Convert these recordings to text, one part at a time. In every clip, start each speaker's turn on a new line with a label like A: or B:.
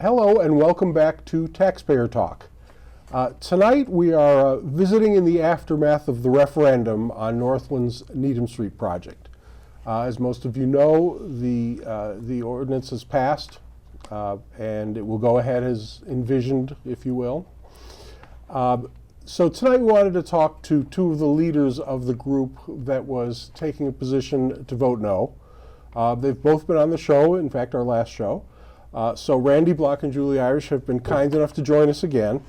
A: Hello and welcome back to Taxpayer Talk. Tonight we are visiting in the aftermath of the referendum on Northland's Needham Street project. As most of you know, the ordinance has passed and it will go ahead as envisioned, if you will. So tonight we wanted to talk to two of the leaders of the group that was taking a position to vote no. They've both been on the show, in fact our last show. So Randy Block and Julie Irish have been kind enough to join us again.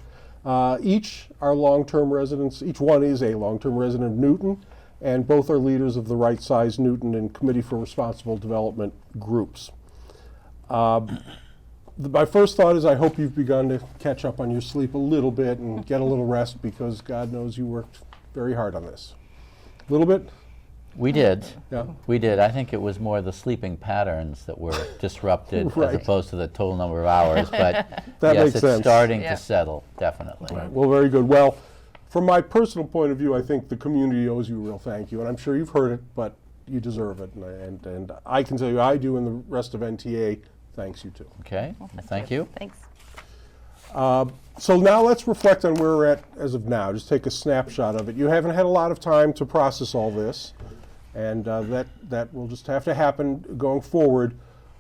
A: Each are long-term residents, each one is a long-term resident of Newton, and both are leaders of the Right Size Newton and Committee for Responsible Development groups. My first thought is I hope you've begun to catch up on your sleep a little bit and get a little rest, because God knows you worked very hard on this. A little bit?
B: We did.
A: Yeah.
B: We did. I think it was more the sleeping patterns that were disrupted
A: Right.
B: as opposed to the total number of hours. But
A: That
B: yes,
A: makes
B: it's
A: sense.
B: starting
C: Yeah.
B: to settle, definitely.
A: Right. Well, very good. Well, from my personal point of view, I think the community owes you a real thank you, and I'm sure you've heard it, but you deserve it, and I can tell you I do, and the rest of NTA thanks you too.
B: Okay. Well, thank you.
C: Thanks.
A: So now let's reflect on where we're at as of now. Just take a snapshot of it. You haven't had a lot of time to process all this, and that will just have to happen going forward.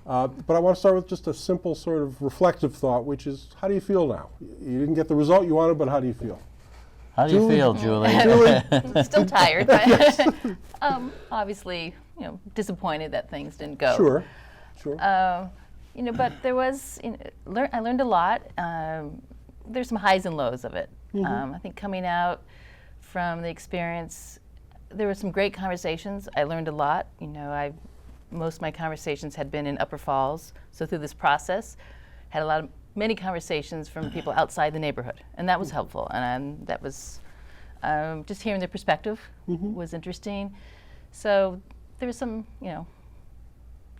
A: But I want to start with just a simple sort of reflective thought, which is, how do you feel now? You didn't get the result you wanted, but how do you feel?
B: How do you
A: Julie?
B: feel, Julie?
C: Still tired, but obviously, disappointed that things didn't go.
A: Sure, sure.
C: But there was, I learned a lot. There's some highs and lows of it. I think coming out from the experience, there were some great conversations. I learned a lot. Most of my conversations had been in Upper Falls, so through this process, had many conversations from people outside the neighborhood, and that was helpful. And that was just hearing their perspective was interesting. So there was some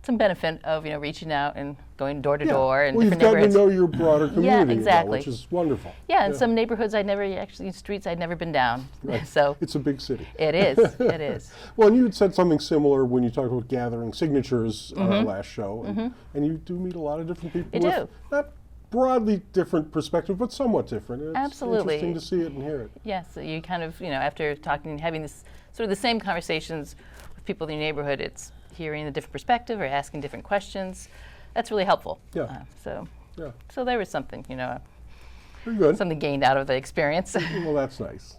C: benefit of reaching out and going door to door and different neighborhoods.
A: Well, you've gotten to know your broader community,
C: exactly.
A: which is wonderful.
C: Yeah, and some neighborhoods streets I'd never been down.
A: Right.
C: So
A: it's a big city.
C: it is. It is.
A: Well, and you had said something similar when you talked about gathering signatures on our last show, and you do meet a lot of different people.
C: I
A: with
C: do.
A: not broadly different perspective, but somewhat different. It's
C: Absolutely.
A: interesting to see it and hear it.
C: Yes, so you kind of after talking, having this sort of the same conversations with people in your neighborhood, it's hearing a different perspective or asking different questions. That's really helpful.
A: Yeah.
C: So there was something,
A: Very good.
C: something gained out of the experience.
A: Well, that's nice.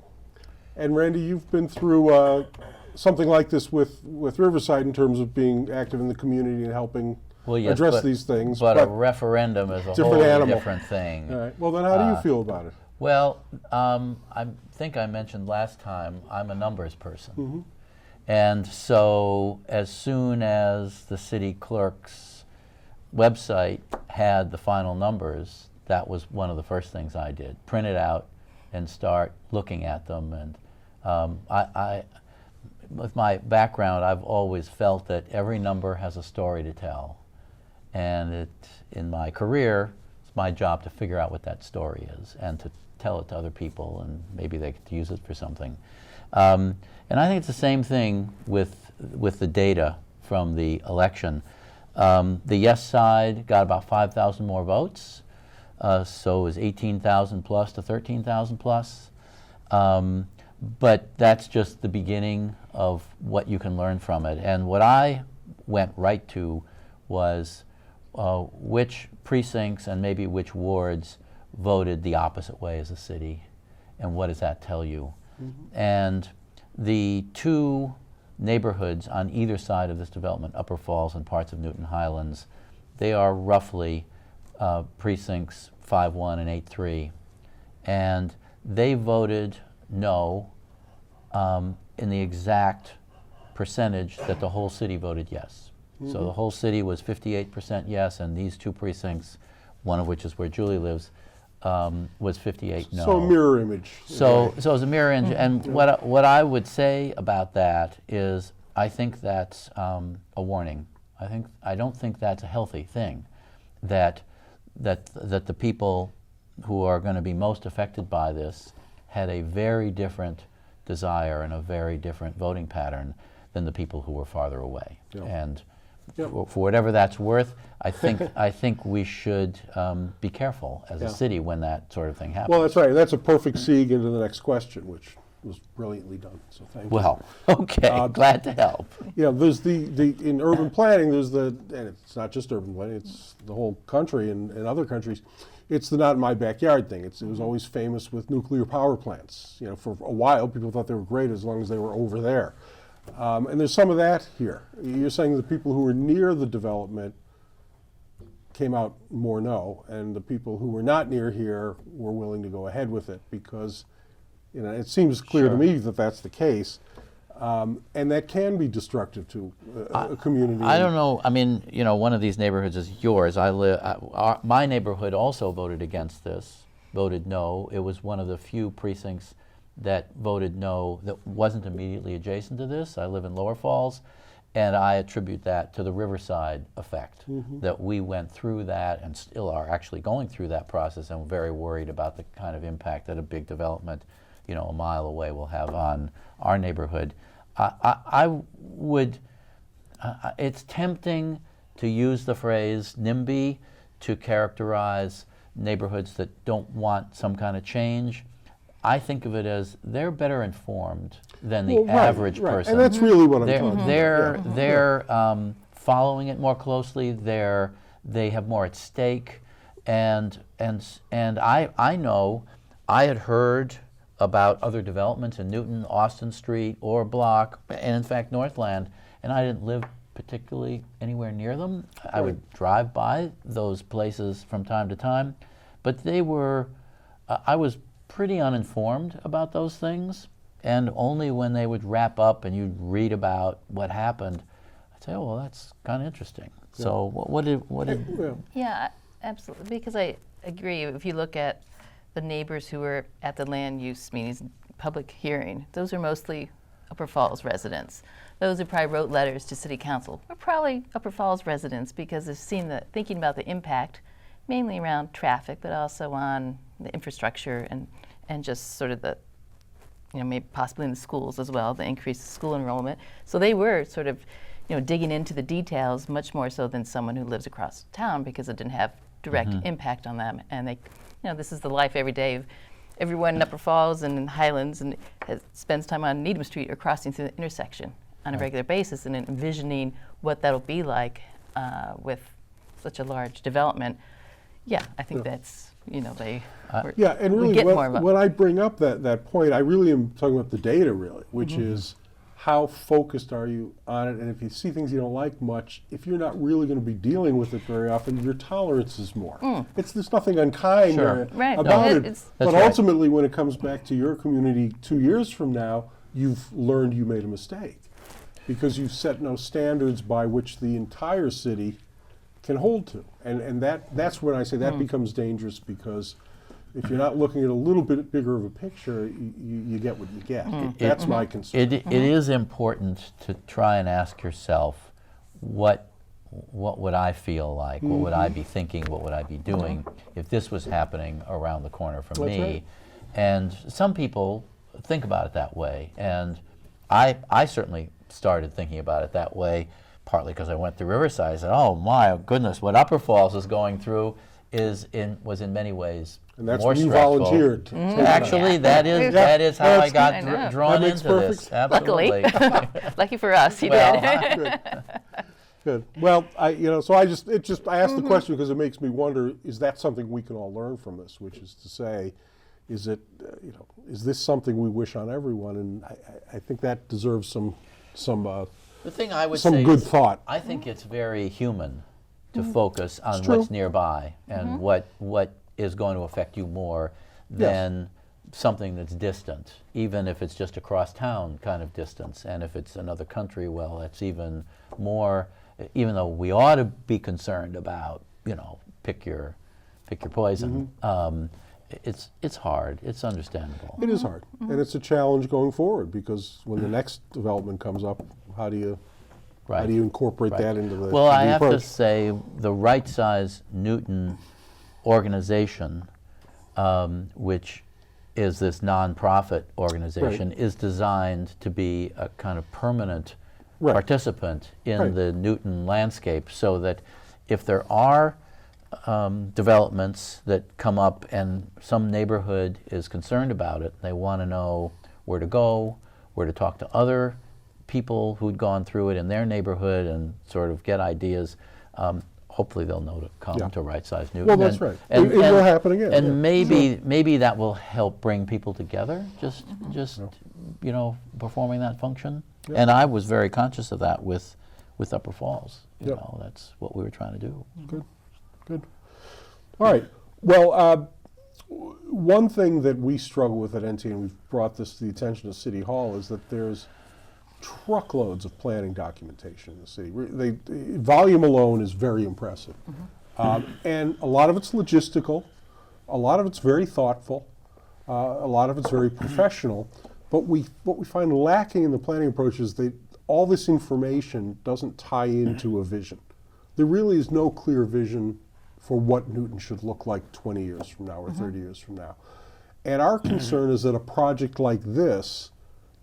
A: And Randy, you've been through something like this with Riverside in terms of being active in the community and helping address these things.
B: But a referendum is a
A: different
B: whole
A: animal.
B: different thing.
A: All right. Well, then how do you feel about it?
B: Well, I think I mentioned last time, I'm a numbers person. And so as soon as the city clerk's website had the final numbers, that was one of the first things I did. Print it out and start looking at them. And I with my background, I've always felt that every number has a story to tell. And in my career, it's my job to figure out what that story is and to tell it to other people, and maybe they could use it for something. And I think it's the same thing with the data from the election. The yes side got about 5,000 more votes, so it was 18,000 plus to 13,000 plus. But that's just the beginning of what you can learn from it. And what I went right to was which precincts and maybe which wards voted the opposite way as a city, and what does that tell you? And the two neighborhoods on either side of this development, Upper Falls and parts of Newton Highlands, they are roughly precincts 5-1 and 8-3, and they voted no in the exact percentage that the whole city voted yes. So the whole city was 58% yes, and these two precincts, one of which is where Julie lives, was 58 no.
A: So a mirror image.
B: So it's a mirror image, and what I would say about that is I think that's a warning. I don't think that's a healthy thing, that the people who are going to be most affected by this had a very different desire and a very different voting pattern than the people who were farther away.
A: Yeah.
B: And
A: Yep.
B: For whatever that's worth, I think we should be careful as
A: Yeah.
B: a city when that sort of thing happens.
A: Well, that's right. That's a perfect segue into the next question, which was brilliantly done. So thank you.
B: Well, okay, glad to help.
A: Yeah, there's in urban planning, and it's not just urban planning, it's the whole country and other countries. It's the not in my backyard thing. It was always famous with nuclear power plants. You know, for a while, people thought they were great as long as they were over there. And there's some of that here. You're saying the people who were near the development came out more no, and the people who were not near here were willing to go ahead with it because, you know, it seems clear to
B: Sure.
A: me that that's the case. And that can be destructive to a community.
B: I don't know. I mean, you know, one of these neighborhoods is yours. My neighborhood also voted against this, voted no. It was one of the few precincts that voted no that wasn't immediately adjacent to this. I live in Lower Falls, and I attribute that to the Riverside effect, that we went through that and still are actually going through that process, and we're very worried about the kind of impact that a big development, you know, a mile away will have on our neighborhood. I would, it's tempting to use the phrase NIMBY to characterize neighborhoods that don't want some kind of change. I think of it as they're better informed than the
A: Well, right,
B: average
A: right.
B: person.
A: And that's really what I'm
B: They're
A: talking about.
B: they're following it more closely. They have more at stake, and I know I had heard about other developments in Newton, Austin Street, Orr Block, and in fact Northland, and I didn't live particularly anywhere near them. I would drive by those places from time to time, but they were, I was pretty uninformed about those things, and only when they would wrap up and you'd read about what happened, I'd say, oh, well, that's kind of interesting. So what did
A: Yeah.
C: Yeah, absolutely. Because I agree. If you look at the neighbors who were at the land use meetings, public hearing, those are mostly Upper Falls residents. Those who probably wrote letters to City Council were probably Upper Falls residents because they've seen thinking about the impact, mainly around traffic, but also on the infrastructure and just sort of the, you know, maybe possibly in the schools as well, the increased school enrollment. So they were sort of, you know, digging into the details much more so than someone who lives across town because it didn't have direct impact on them. And they, you know, this is the life every day of everyone in Upper Falls and in Highlands and spends time on Needham Street or crossing through the intersection on a regular basis and envisioning what that'll be like with such a large development. Yeah, I think that's, you know, they
A: Yeah, and
C: we
A: really,
C: get more of a-
A: when I bring up that point, I really am talking about the data, really, which is how focused are you on it, and if you see things you don't like much, if you're not really going to be dealing with it very often, your tolerance is more. There's nothing unkind
B: Sure.
C: Right.
A: about
C: No,
A: it,
C: it's-
A: but
B: That's right.
A: ultimately, when it comes back to your community 2 years from now, you've learned you made a mistake because you've set no standards by which the entire city can hold to, and that's when I say that becomes dangerous because if you're not looking at a little bit bigger of a picture, you get what you get. That's my concern.
B: It is important to try and ask yourself, what would I feel like? What would I be thinking? What would I be doing if this was happening around the corner from
A: That's
B: me?
A: right.
B: And some people think about it that way, and I certainly started thinking about it that way, partly because I went to Riverside. I said, "Oh my goodness, what Upper Falls is going through was in many ways
A: And that's
B: more
A: when you
B: stressful."
A: volunteered. to take it on.
B: Actually, that is how I got
C: I know.
B: drawn
A: That makes
B: into
A: perfect
B: this.
A: sense.
B: Absolutely.
C: Luckily, lucky for us, you
B: Well,
C: did.
A: Good. Well, I asked the question because it makes me wonder: is that something we can all learn from this? Which is to say, is it is this something we wish on everyone? And I think that deserves some
B: the thing I would
A: some
B: say
A: good
B: is,
A: thought.
B: I think it's very human to focus on
A: true.
B: what's nearby and what is going to affect you more than something that's distant, even if it's just across town kind of distance. And if it's another country, well, it's even more, even though we ought to be concerned about, pick your poison. It's hard. It's understandable.
A: It is hard, and it's a challenge going forward because when the next development comes up, how do you incorporate
B: Right.
A: that into the
B: Well, I
A: the
B: have to
A: approach?
B: say the Right Size Newton organization, which is this nonprofit organization, is designed to be a kind of permanent
A: Right.
B: participant in
A: Right.
B: the Newton landscape, so that if there are developments that come up and some neighborhood is concerned about it, they want to know where to go, where to talk to other people who'd gone through it in their neighborhood and sort of get ideas. Hopefully they'll know to come
A: Yeah.
B: to Right Size Newton.
A: Well, that's right. It will happen again.
B: And
A: yeah.
B: maybe that will help bring people together, just you know, performing that function.
A: Yeah.
B: And I was very conscious of that with Upper Falls. You
A: Yeah.
B: know, that's what we were trying to do.
A: Good, good. All right. Well, one thing that we struggle with at NT, and we've brought this to the attention of City Hall, is that there's truckloads of planning documentation in the city. Volume alone is very impressive. And a lot of it's logistical, a lot of it's very thoughtful, a lot of it's very professional, but what we find lacking in the planning approach is that all this information doesn't tie into a vision. There really is no clear vision for what Newton should look like 20 years from now or 30 years from now. And our concern is that a project like this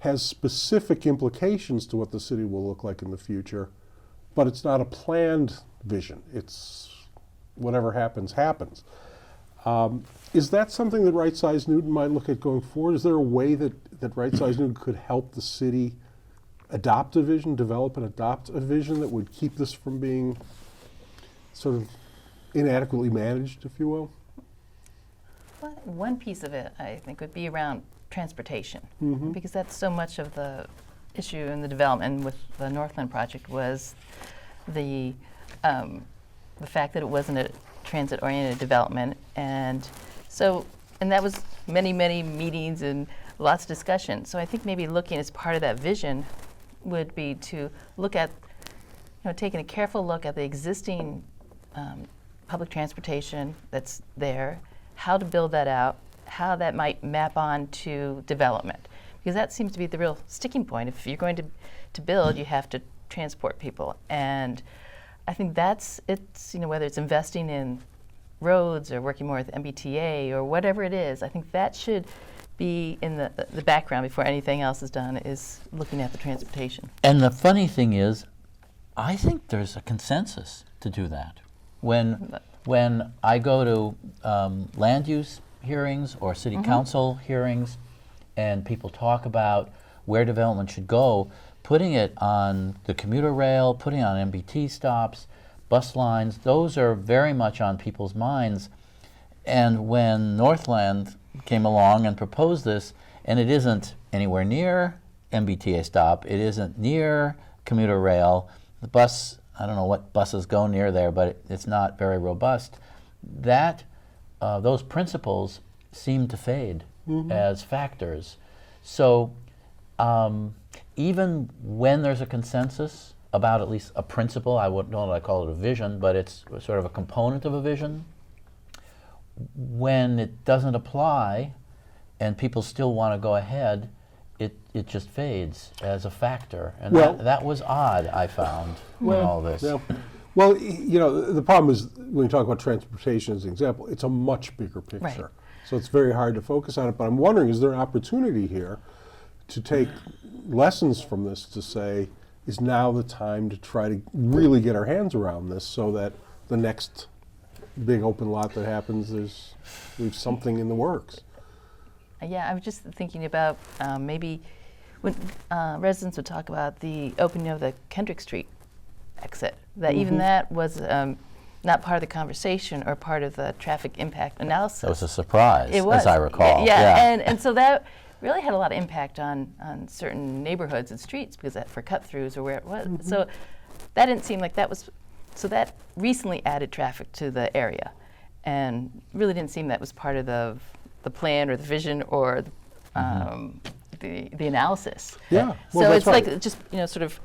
A: has specific implications to what the city will look like in the future, but it's not a planned vision. It's whatever happens, happens. Is that something that Right Size Newton might look at going forward? Is there a way that Right Size Newton could help the city adopt a vision, develop and adopt a vision that would keep this from being sort of inadequately managed, if you will?
C: Well, one piece of it, I think, would be around transportation, because that's so much of the issue in the development with the Northland project was the fact that it wasn't a transit-oriented development, and that was many meetings and lots of discussion. So I think maybe looking as part of that vision would be to look at, taking a careful look at the existing public transportation that's there, how to build that out, how that might map on to development, because that seems to be the real sticking point. If you're going to build, you have to transport people, and I think it's whether it's investing in roads or working more with MBTA or whatever it is, I think that should be in the background before anything else is done, is looking at the transportation.
B: And the funny thing is, I think there's a consensus to do that. When I go to land use hearings or city council hearings, and people talk about where development should go, putting it on the commuter rail, putting it on MBT stops, bus lines, those are very much on people's minds. And when Northland came along and proposed this, and it isn't anywhere near MBTA stop, it isn't near commuter rail, the bus, I don't know what buses go near there, but it's not very robust, those principles seem to fade as factors. So even when there's a consensus about at least a principle, I wouldn't know that I call it a vision, but it's sort of a component of a vision, when it doesn't apply and people still want to go ahead, it just fades as a factor. And that was odd, I found, in all this.
A: Yeah. Well, the problem is when you talk about transportation as an example, it's a much bigger picture.
C: Right.
A: So it's very hard to focus on it. But I'm wondering, is there an opportunity here to take lessons from this to say, is now the time to try to really get our hands around this so that the next big open lot that happens, there's something in the works?
C: Yeah, I was just thinking about maybe when residents would talk about the opening of the Kendrick Street exit, that even that was not part of the conversation or part of the traffic impact analysis.
B: That was a surprise,
C: It was.
B: as I recall.
C: Yeah. And so that really had a lot of impact on certain neighborhoods and streets, because for cut-throughs or where it was. So that didn't seem like that was, so that recently added traffic to the area, and really didn't seem that was part of the plan or the vision or the analysis.
A: Yeah.
C: So
A: Well, that's
C: it's
A: right.
C: like just sort of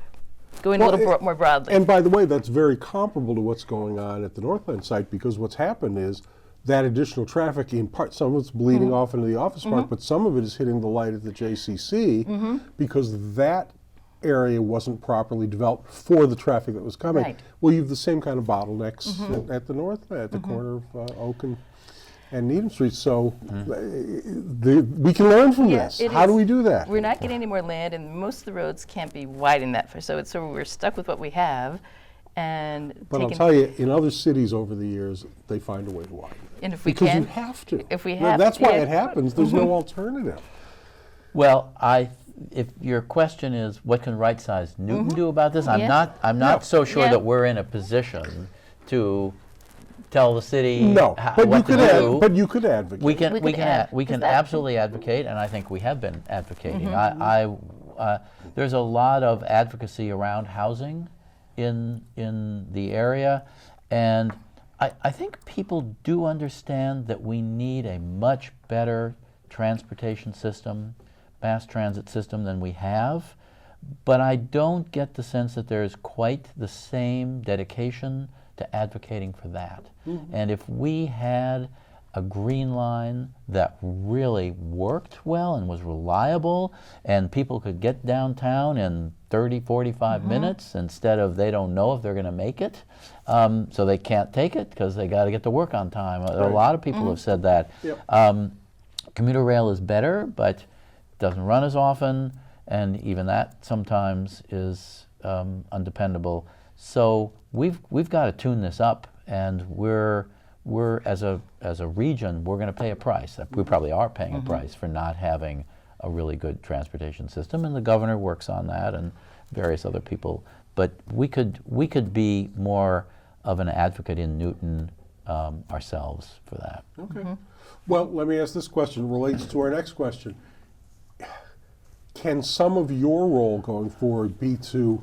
C: going a little more broadly.
A: And by the way, that's very comparable to what's going on at the Northland site, because what's happened is that additional traffic, in part, some of it's bleeding off into the office park, but some of it is hitting the light at the JCC because that area wasn't properly developed for the traffic that was coming.
C: Right.
A: Well, you have the same kind of bottlenecks at the Northland, at the corner of Oak and and Needham Street. So we can learn from
C: Yeah,
A: this.
C: it
A: How do
C: is.
A: we do that?
C: We're not getting any more land, and most of the roads can't be widened that far. So we're stuck with what we have, and
A: But I'll
C: taking.
A: tell you, in other cities over the years, they find a way to widen it.
C: And if we
A: Because
C: can,
A: you have to.
C: if we have,
A: That's why
C: yeah.
A: it happens. There's no alternative.
B: Well, if your question is what can right-sized Newton do about this, I'm
C: Yeah.
B: not so sure
C: Yeah.
B: that we're in a position to tell the city
A: No, but
B: what to do.
A: but you could advocate.
B: We can
C: We could
B: absolutely advocate, and I think we have been advocating. There's a lot of advocacy around housing in the area, and I think people do understand that we need a much better transportation system, mass transit system than we have, but I don't get the sense that there's quite the same dedication to advocating for that. And if we had a green line that really worked well and was reliable, and people could get downtown in 30, 45 minutes instead of they don't know if they're going to make it, so they can't take it because they got to get to work on time. A lot of people have said that.
A: Yep.
B: Commuter rail is better, but doesn't run as often, and even that sometimes is undependable. So we've got to tune this up, and we're as a region, we're going to pay a price. We probably are paying a price for not having a really good transportation system, and the governor works on that, and various other people. But we could be more of an advocate in Newton ourselves for that.
A: Okay. Well, let me ask this question. It relates to our next question. Can some of your role going forward be to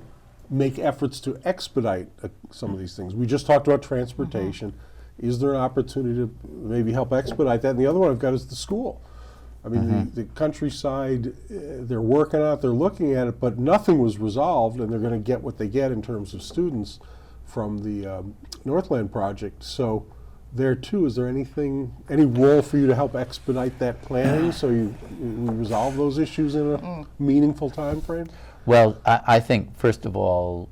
A: make efforts to expedite some of these things? We just talked about transportation. Is there an opportunity to maybe help expedite that? And the other one I've got is the school. I mean, the countryside, they're working on it, they're looking at it, but nothing was resolved, and they're going to get what they get in terms of students from the Northland project. So there too, is there any role for you to help expedite that planning so you resolve those issues in a meaningful time frame?
B: Well, I think, first of all,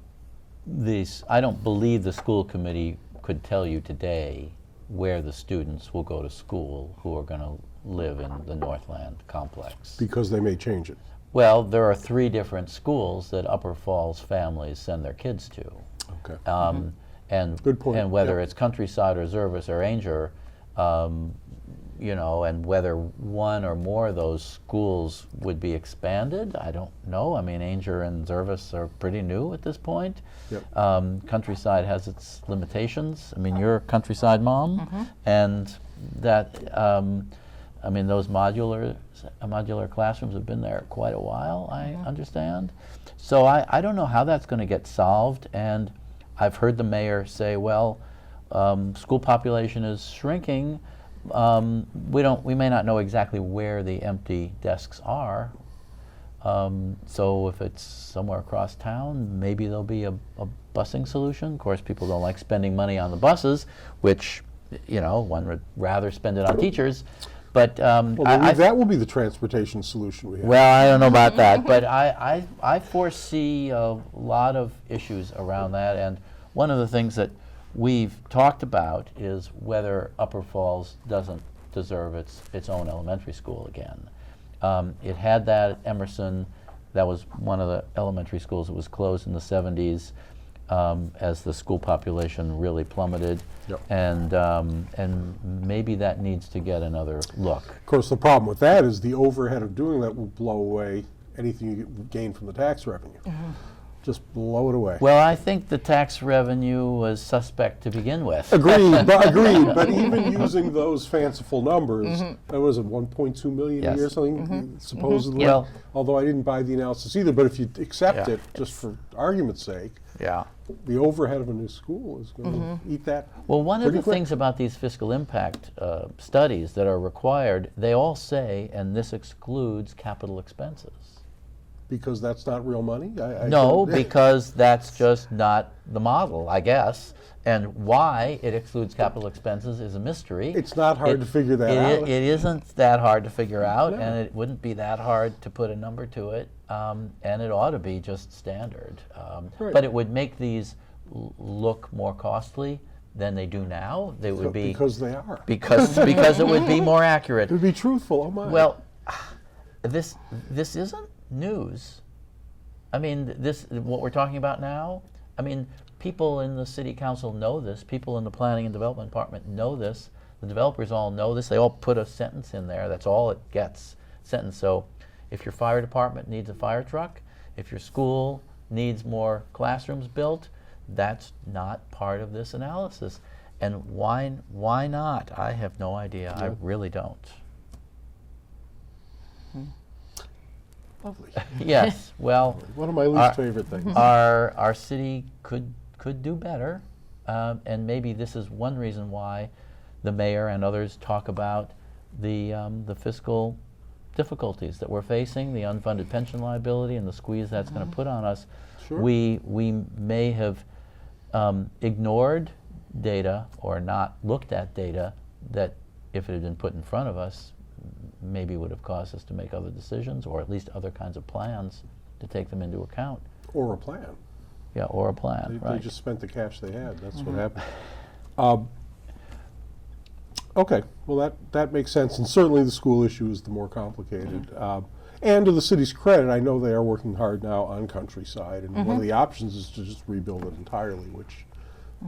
B: I don't believe the school committee could tell you today where the students will go to school who are going to live in the Northland complex.
A: Because they may change it.
B: Well, there are 3 different schools that Upper Falls families send their kids to.
A: Okay.
B: And
A: Good point.
B: And whether
A: Yep.
B: it's Countryside or Zervis or Ainger, and whether one or more of those schools would be expanded, I don't know. I mean, Ainger and Zervis are pretty new at this point.
A: Yep.
B: Countryside has its limitations. I mean, you're a Countryside mom, and that, I mean, those modular classrooms have been there quite a while, I understand. So I don't know how that's going to get solved, and I've heard the mayor say, well, school population is shrinking. We may not know exactly where the empty desks are. So if it's somewhere across town, maybe there'll be a busing solution. Of course, people don't like spending money on the buses, which, one would rather spend it on teachers. But
A: Well, maybe that will be the transportation solution we have.
B: well, I don't know about that, but I foresee a lot of issues around that, and one of the things that we've talked about is whether Upper Falls doesn't deserve its own elementary school again. It had that at Emerson. That was one of the elementary schools that was closed in the 70s as the school population really plummeted.
A: Yep.
B: And maybe that needs to get another look.
A: Of course, the problem with that is the overhead of doing that will blow away anything you gain from the tax revenue. Just blow it away.
B: Well, I think the tax revenue was suspect to begin with.
A: Agreed, but even using those fanciful numbers, that was it, 1.2 million a
B: Yes.
A: year or something, supposedly.
B: Yeah.
A: Although I didn't buy the analysis either, but if you accept
B: Yeah.
A: it, just for argument's sake,
B: Yeah.
A: the overhead of a new school is going to eat that.
B: Well, one of
A: pretty
B: the
A: quick.
B: things about these fiscal impact studies that are required, they all say, and this excludes capital expenses.
A: Because that's not real money?
B: No, because that's just not the model, I guess. And why it excludes capital expenses is a mystery.
A: It's not hard to figure that out.
B: It isn't that hard to figure out,
A: No.
B: and it wouldn't be that hard to put a number to it, and it ought to be just standard.
A: Right.
B: But it would make these look more costly than they do now. They would be
A: Because they are.
B: because it would be more accurate.
A: To be truthful, oh my.
B: Well, this isn't news. I mean, what we're talking about now. I mean, people in the city council know this. People in the planning and development department know this. The developers all know this. They all put a sentence in there. That's all it gets. Sentence. So, if your fire department needs a fire truck, if your school needs more classrooms built, that's not part of this analysis. And why not? I have no idea. I really don't.
A: Lovely.
B: Yes. Well,
A: One of my least favorite things.
B: our city could do better, and maybe this is one reason why the mayor and others talk about the fiscal difficulties that we're facing, the unfunded pension liability, and the squeeze that's going to put on us.
A: Sure.
B: We may have ignored data or not looked at data that, if it had been put in front of us, maybe would have caused us to make other decisions, or at least other kinds of plans to take them into account.
A: Or a plan.
B: Yeah, or a plan,
A: They
B: right?
A: just spent the cash they had. That's what happened. Okay, well that makes sense, and certainly the school issue is the more complicated. And to the city's credit, I know they are working hard now on Countryside, and one of the options is to just rebuild it entirely, which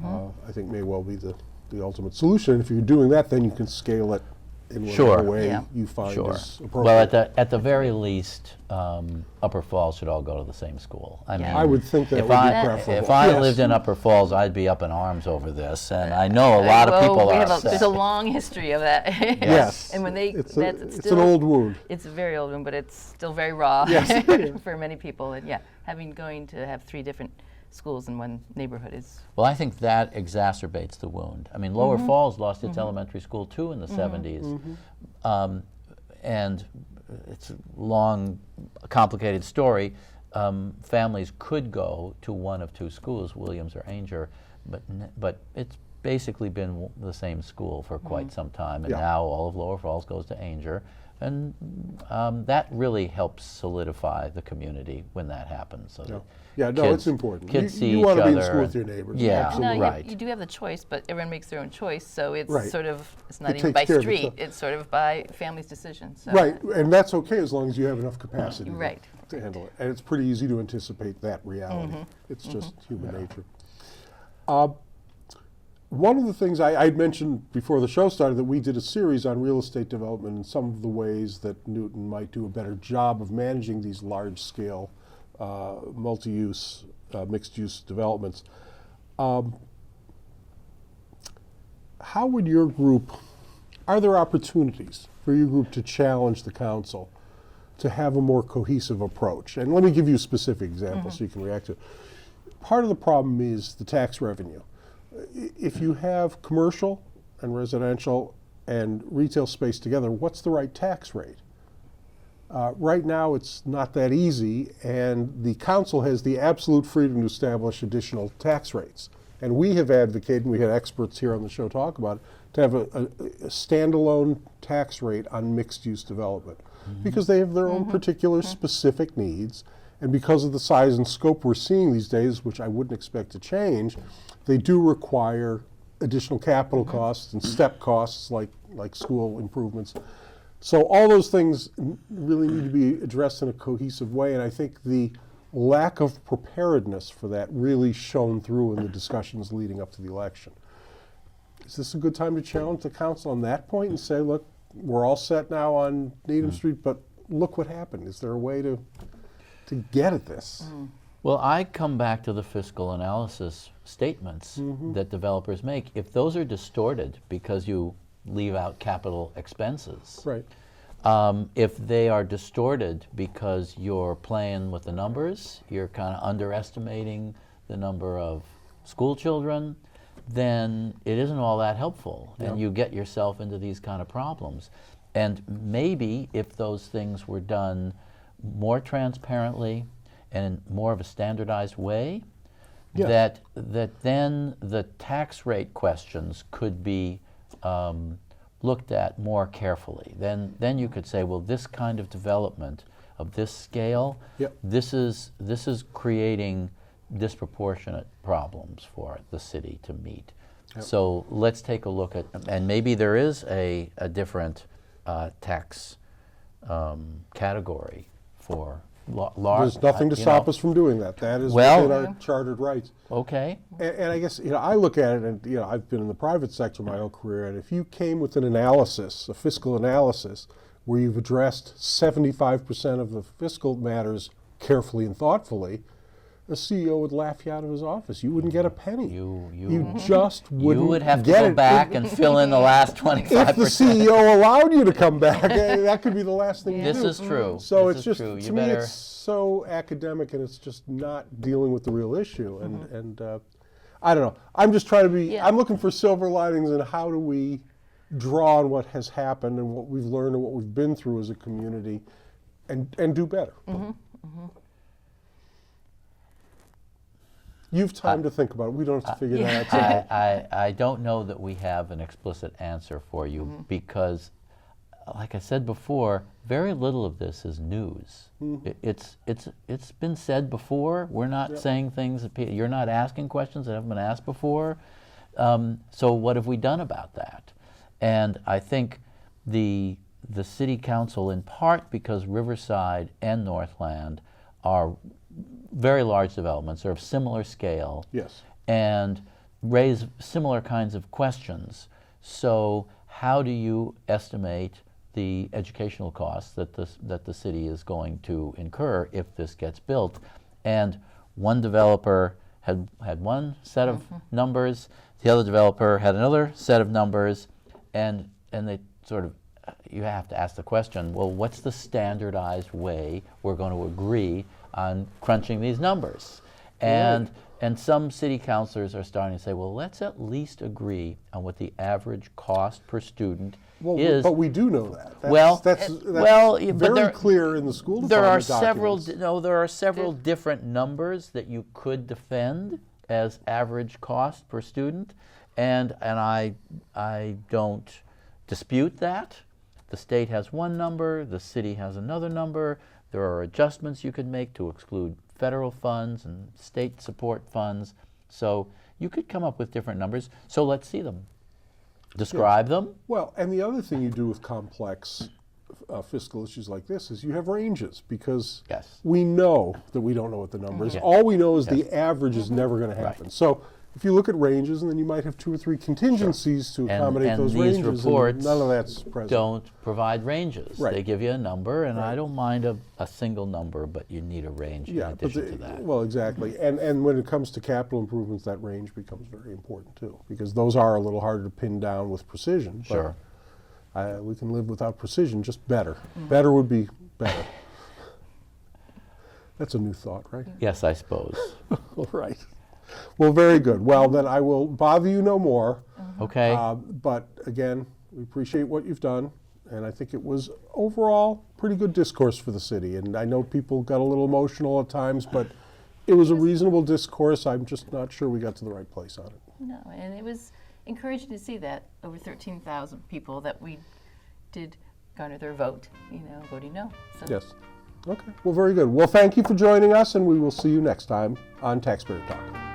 A: I think may well be the ultimate solution. And if you're doing that, then you can scale it in whatever
B: Sure.
A: way
C: Yeah.
A: you find
B: Sure.
A: is appropriate.
B: Well, at the very least, Upper Falls should all go to the same school. I mean,
A: I would think that
B: if
A: would be
B: I
A: preferable.
B: if I
A: Yes.
B: lived in Upper Falls, I'd be up in arms over this, and I know a lot of
C: Well,
B: people
C: we
B: are
C: have
B: upset.
C: there's a long history of that.
A: Yes.
C: And when they,
A: it's
C: it's
A: an
C: still,
A: old wound.
C: it's a very old one, but it's still very raw
A: Yes.
C: for many people. And yeah, going to have 3 different schools in one neighborhood is.
B: Well, I think that exacerbates the wound. I mean, Lower Falls lost its elementary school too in the 70s. And it's a long, complicated story. Families could go to one of 2 schools, Williams or Ainger, but it's basically been the same school for quite some time. And
A: Yeah.
B: now all of Lower Falls goes to Ainger. And that really helps solidify the community when that happens. So that
A: Yeah, no,
B: kids-
A: it's important.
B: Kids see
A: you
B: each
A: want to be in
B: other
A: school
B: and-
A: with your neighbors.
B: Yeah.
A: Absolutely.
C: No,
B: right.
C: you do have the choice, but everyone makes their own choice. So it's
A: Right.
C: sort of, it's not
A: It
C: even
A: takes
C: by
A: care of
C: street,
A: itself.
C: it's sort of by family's decision. So.
A: Right, and that's okay as long as you have enough capacity
C: Right.
A: to handle it. And it's pretty easy to anticipate that reality. It's just human nature. One of the things I'd mentioned before the show started that we did a series on real estate development and some of the ways that Newton might do a better job of managing these large-scale multi-use, mixed-use developments. How would your group, are there opportunities for your group to challenge the council to have a more cohesive approach? And let me give you a specific example so you can react to it. Part of the problem is the tax revenue. If you have commercial and residential and retail space together, what's the right tax rate? Right now, it's not that easy, and the council has the absolute freedom to establish additional tax rates. And we have advocated, and we had experts here on the show talk about it, to have a standalone tax rate on mixed-use development. Because they have their own particular specific needs, and because of the size and scope we're seeing these days, which I wouldn't expect to change, they do require additional capital costs and step costs like school improvements. So all those things really need to be addressed in a cohesive way, and I think the lack of preparedness for that really shone through in the discussions leading up to the election. Is this a good time to challenge the council on that point and say, look, we're all set now on Needham Street, but look what happened. Is there a way to get at this?
B: Well, I come back to the fiscal analysis statements that developers make. If those are distorted because you leave out capital expenses,
A: Right.
B: if they are distorted because you're playing with the numbers, you're kind of underestimating the number of school children, then it isn't all that helpful, and you get yourself into these kind of problems. And maybe if those things were done more transparently and in more of a standardized way,
A: Yes.
B: that then the tax rate questions could be looked at more carefully. Then you could say, well, this kind of development of this scale,
A: Yep.
B: this is creating disproportionate problems for the city to meet. So let's take a look at, and maybe there is a different tax category for large.
A: There's nothing to stop us from doing that. That is
B: Well-
A: within our chartered rights.
B: Okay.
A: And I guess, I look at it, and, I've been in the private sector my whole career, and if you came with an analysis, a fiscal analysis, where you've addressed 75% of the fiscal matters carefully and thoughtfully, the CEO would laugh you out of his office. You wouldn't get a penny. You just wouldn't
B: You would have to
A: get
B: go
A: it.
B: back and fill in the last 25%.
A: If the CEO allowed you to come back, that could be the last thing you do.
B: This is true.
A: So
B: This
A: it's
B: is
A: just,
B: true.
A: to
B: You
A: me,
B: better.
A: it's so academic, and it's just not dealing with the real issue. And I don't know. I'm just trying to be,
C: Yeah.
A: I'm looking for silver linings, and how do we draw on what has happened and what we've learned and what we've been through as a community and do better. You've time to think about it. We don't have to figure that out today.
B: I don't know that we have an explicit answer for you because, like I said before, very little of this is news. It's been said before. We're not saying things that you're not asking questions that haven't been asked before. So what have we done about that? And I think the city council, in part because Riverside and Northland are very large developments, are of similar scale,
A: Yes.
B: and raise similar kinds of questions. So how do you estimate the educational costs that the city is going to incur if this gets built? And one developer had one set of numbers, the other developer had another set of numbers, and they sort of, you have to ask the question, well, what's the standardized way we're going to agree on crunching these numbers? And some city councilors are starting to say, well, let's at least agree on what the average cost per student is.
A: But we do know that. That's
B: but
A: very clear in the school department
B: there are
A: documents.
B: there are several different numbers that you could defend as average cost per student, and I don't dispute that. The state has one number, the city has another number. There are adjustments you could make to exclude federal funds and state support funds. So you could come up with different numbers. So let's see them. Describe them.
A: Well, and the other thing you do with complex fiscal issues like this is you have ranges, because
B: Yes.
A: we know that we don't know what the number is.
B: Yeah.
A: All we know is the average is never going to happen.
B: Right.
A: So if you look at ranges, and then you might have 2 or 3 contingencies to accommodate
B: and
A: those
B: these
A: ranges,
B: reports
A: and none of that's present.
B: Don't provide ranges.
A: Right.
B: They give you a number, and I
A: Right.
B: don't mind a single number, but you need a range in
A: Yeah, but
B: addition to that.
A: well, exactly. And when it comes to capital improvements, that range becomes very important too, because those are a little harder to pin down with precision. But
B: Sure.
A: we can live without precision, just better. Better would be better. That's a new thought, right?
B: Yes, I suppose.
A: All right. Well, very good. Well, then I will bother you no more.
B: Okay.
A: But again, we appreciate what you've done, and I think it was overall pretty good discourse for the city. And I know people got a little emotional at times, but it was a reasonable discourse. I'm just not sure we got to the right place on it.
C: No, and it was encouraging to see that over 13,000 people that we did garner their vote, voting no. So.
A: Yes. Okay. Well, very good. Well, thank you for joining us, and we will see you next time on Taxpayer Talk.